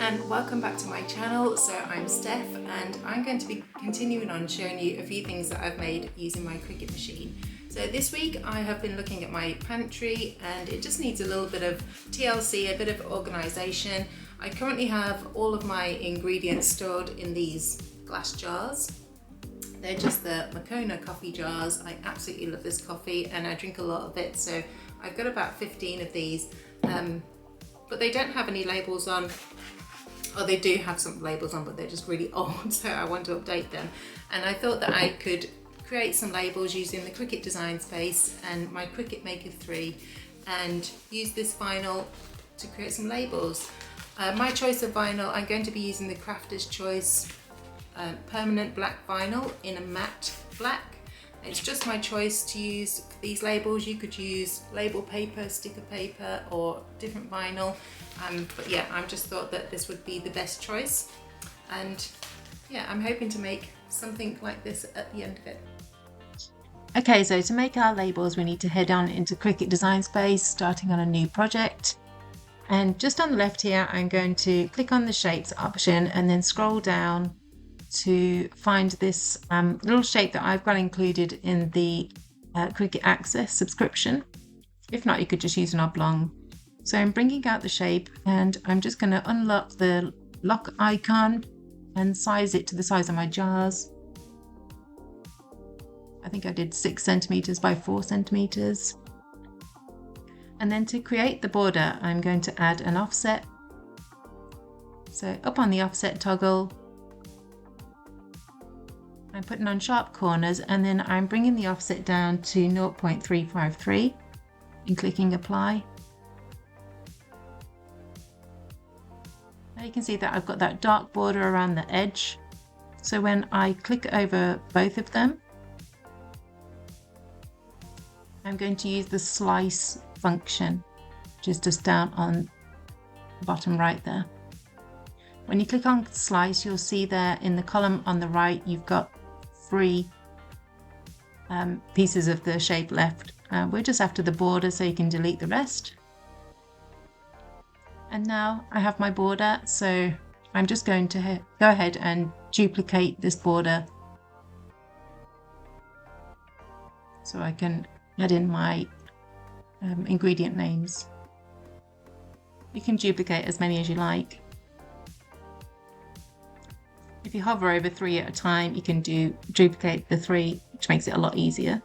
and welcome back to my channel. So I'm Steph and I'm going to be continuing on showing you a few things that I've made using my Cricut machine. So this week I have been looking at my pantry and it just needs a little bit of TLC, a bit of organisation. I currently have all of my ingredients stored in these glass jars. They're just the Moccona coffee jars. I absolutely love this coffee and I drink a lot of it, so I've got about 15 of these. But they don't have any labels on. Oh, they do have some labels on, but they're just really old, so I want to update them. And I thought that I could create some labels using the Cricut Design Space and my Cricut Maker 3 and use this vinyl to create some labels. My choice of vinyl, I'm going to be using the Crafter's Choice permanent black vinyl in a matte black. It's just my choice to use these labels. You could use label paper, sticker paper, or different vinyl. But yeah, I just thought that this would be the best choice. And yeah, I'm hoping to make something like this at the end of it. Okay, so to make our labels, we need to head on into Cricut Design Space, starting on a new project. And just on the left here, I'm going to click on the shapes option and then scroll down to find this little shape that I've got included in the Cricut Access subscription. If not, you could just use an oblong. So I'm bringing out the shape and I'm just going to unlock the lock icon and size it to the size of my jars. I think I did 6 centimeters by 4 centimeters. And then to create the border, I'm going to add an offset. So up on the offset toggle, I'm putting on sharp corners and then I'm bringing the offset down to 0.353 and clicking apply. Now you can see that I've got that dark border around the edge. So when I click over both of them, I'm going to use the slice function, which is just down on the bottom right there. When you click on slice, you'll see there in the column on the right, you've got 3 pieces of the shape left. We're just after the border, so you can delete the rest. And now I have my border, so I'm just going to go ahead and duplicate this border so I can add in my ingredient names. You can duplicate as many as you like. If you hover over 3 at a time, you can duplicate the 3, which makes it a lot easier.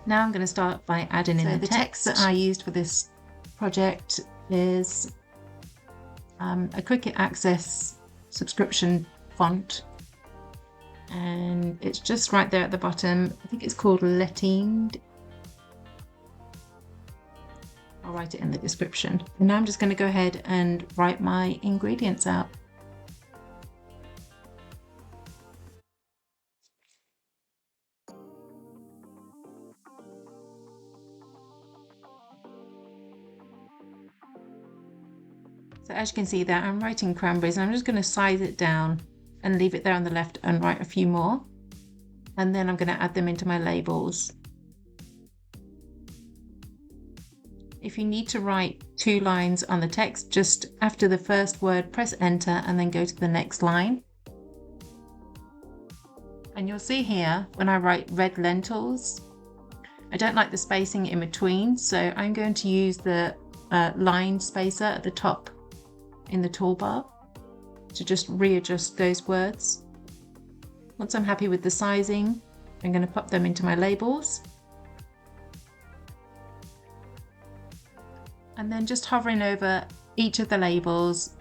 Now I'm going to start by adding in the text that I used for this project is a Cricut Access subscription font. And it's just right there at the bottom. I think it's called Letting. I'll write it in the description. And now I'm just going to go ahead and write my ingredients out. So as you can see there, I'm writing cranberries and I'm just going to size it down and leave it there on the left and write a few more. And then I'm going to add them into my labels. If you need to write 2 lines on the text, just after the first word, press enter and then go to the next line. And you'll see here when I write red lentils, I don't like the spacing in between, so I'm going to use the line spacer at the top in the toolbar to just readjust those words. Once I'm happy with the sizing, I'm going to pop them into my labels. And then just hovering over each of the labels.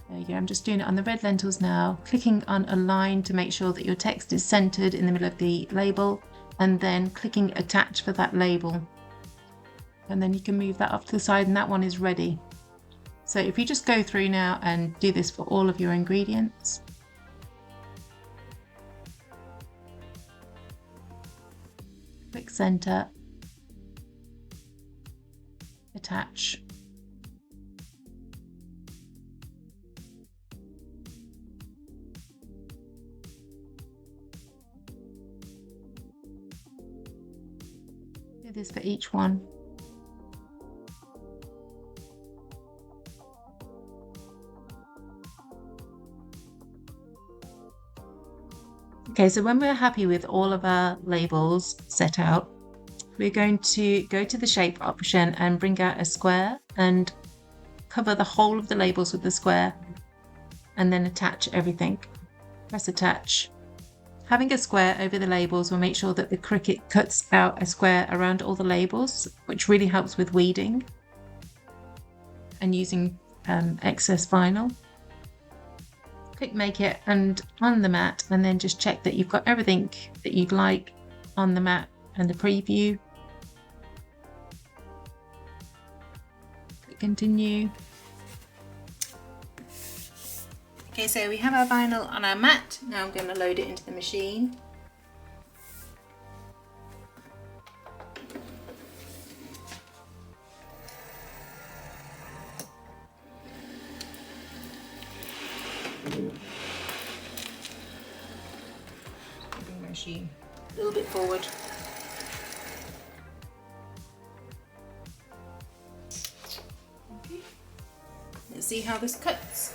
There you go, I'm just doing it on the red lentils now, clicking on a line to make sure that your text is centered in the middle of the label, and then clicking attach for that label. And then you can move that off to the side and that one is ready. So if you just go through now and do this for all of your ingredients. Click center, attach. Do this for each one. Okay, so when we're happy with all of our labels set out, we're going to go to the shape option and bring out a square and cover the whole of the labels with the square, and then attach everything. Press attach. Having a square over the labels will make sure that the Cricut cuts out a square around all the labels, which really helps with weeding and using excess vinyl. Click make it and on the mat, and then just check that you've got everything that you'd like on the mat and the preview. Click continue. Okay, so we have our vinyl on our mat. Now I'm going to load it into the machine. Bring my machine a little bit forward. Okay. Let's see how this cuts.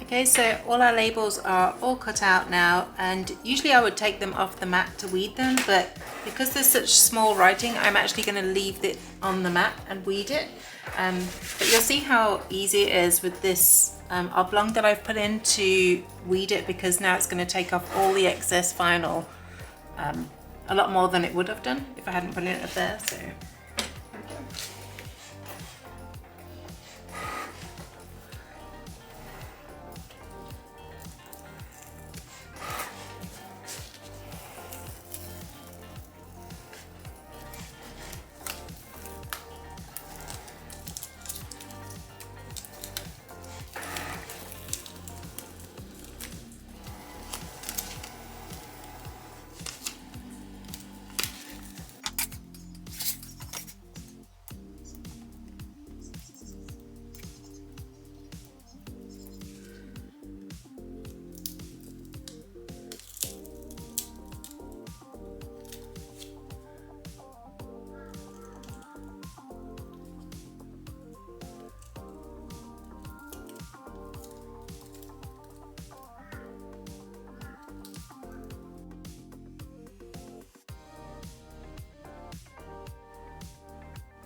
Okay, so all our labels are all cut out now, and usually I would take them off the mat to weed them, but because there's such small writing, I'm actually going to leave it on the mat and weed it. But you'll see how easy it is with this oblong that I've put in to weed it, because now it's going to take off all the excess vinyl, a lot more than it would have done if I hadn't put it up there. So.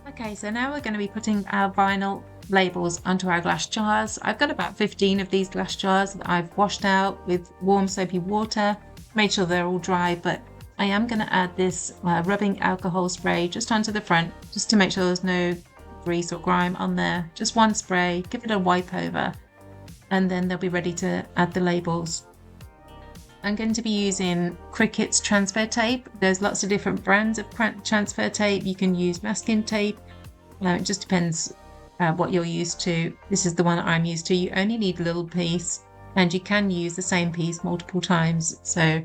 Okay, so now we're going to be putting our vinyl labels onto our glass jars. I've got about 15 of these glass jars that I've washed out with warm soapy water, made sure they're all dry, but I am going to add this rubbing alcohol spray just onto the front, just to make sure there's no grease or grime on there. Just one spray, give it a wipe over, and then they'll be ready to add the labels. I'm going to be using Cricut's transfer tape. There's lots of different brands of transfer tape. You can use masking tape. It just depends what you're used to. This is the one I'm used to. You only need a little piece, and you can use the same piece multiple times. So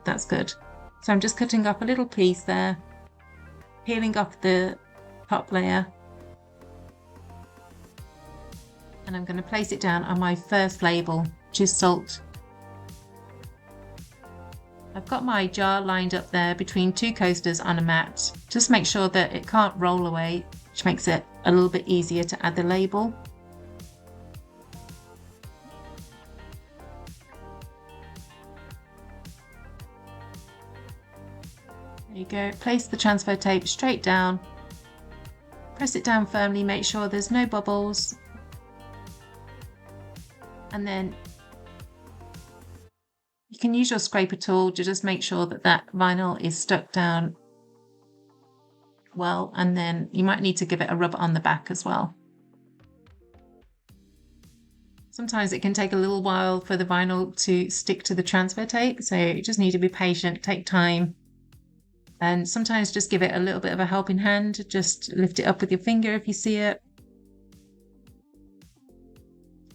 that's good. So I'm just cutting off a little piece there, peeling off the top layer, and I'm going to place it down on my first label, which is salt. I've got my jar lined up there between two coasters on a mat. Just make sure that it can't roll away, which makes it a little bit easier to add the label. There you go. Place the transfer tape straight down. Press it down firmly, make sure there's no bubbles. And then you You can use your scraper tool to just make sure that that vinyl is stuck down well, and then you might need to give it a rub on the back as well. Sometimes it can take a little while for the vinyl to stick to the transfer tape, so you just need to be patient, take time, and sometimes just give it a little bit of a helping hand. Just lift it up with your finger if you see it.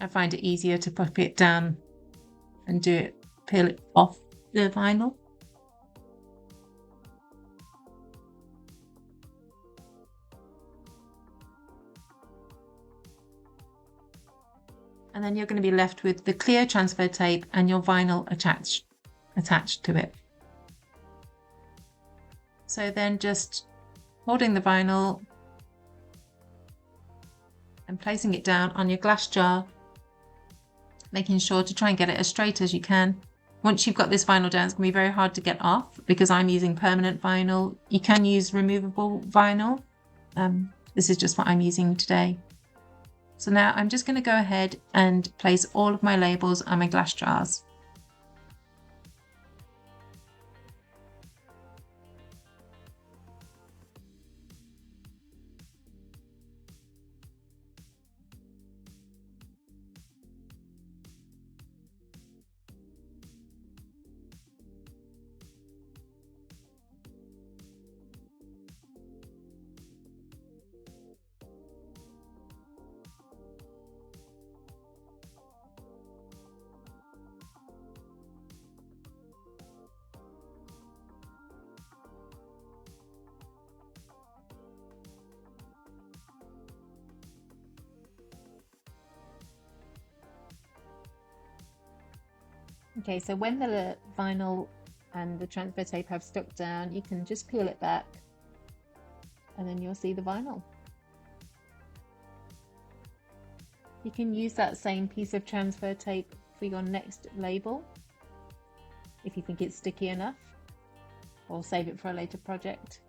I find it easier to pop it down and peel it off the vinyl. And then you're going to be left with the clear transfer tape and your vinyl attached to it. So then just holding the vinyl and placing it down on your glass jar, making sure to try and get it as straight as you can. Once you've got this vinyl down, it's going to be very hard to get off because I'm using permanent vinyl. You can use removable vinyl. This is just what I'm using today. So now I'm just going to go ahead and place all of my labels on my glass jars. Okay, so when the vinyl and the transfer tape have stuck down, you can just peel it back and then you'll see the vinyl. You can use that same piece of transfer tape for your next label if you think it's sticky enough, or save it for a later project.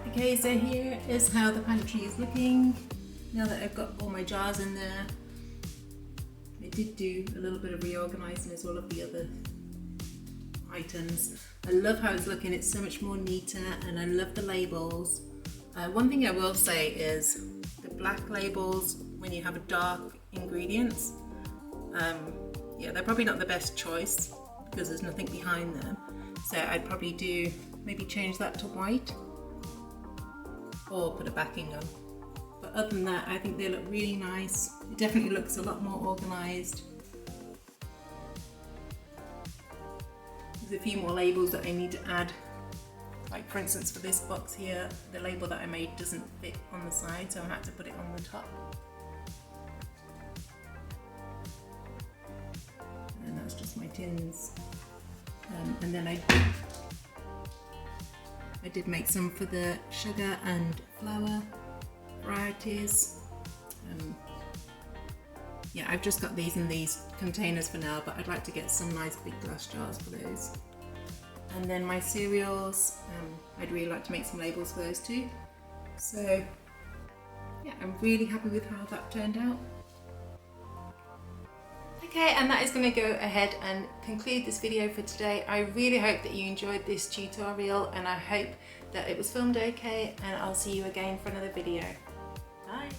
Okay, so here is how the pantry is looking now that I've got all my jars in there. I did do a little bit of reorganising as well of the other items. I love how it's looking, it's so much more neater, and I love the labels. One thing I will say is the black labels when you have dark ingredients. Yeah, they're probably not the best choice because there's nothing behind them. So I'd probably do, maybe change that to white or put a backing on. But other than that, I think they look really nice. It definitely looks a lot more organised. There's a few more labels that I need to add. Like for instance for this box here, the label that I made doesn't fit on the side, so I had to put it on the top. And that's just my tins. And then I did make some for the sugar and flour varieties. Yeah, I've just got these in these containers for now, but I'd like to get some nice big glass jars for those. And then my cereals, I'd really like to make some labels for those too. So yeah, I'm really happy with how that turned out. Okay, and that is going to go ahead and conclude this video for today. I really hope that you enjoyed this tutorial, and I hope that it was filmed okay, and I'll see you again for another video. Bye!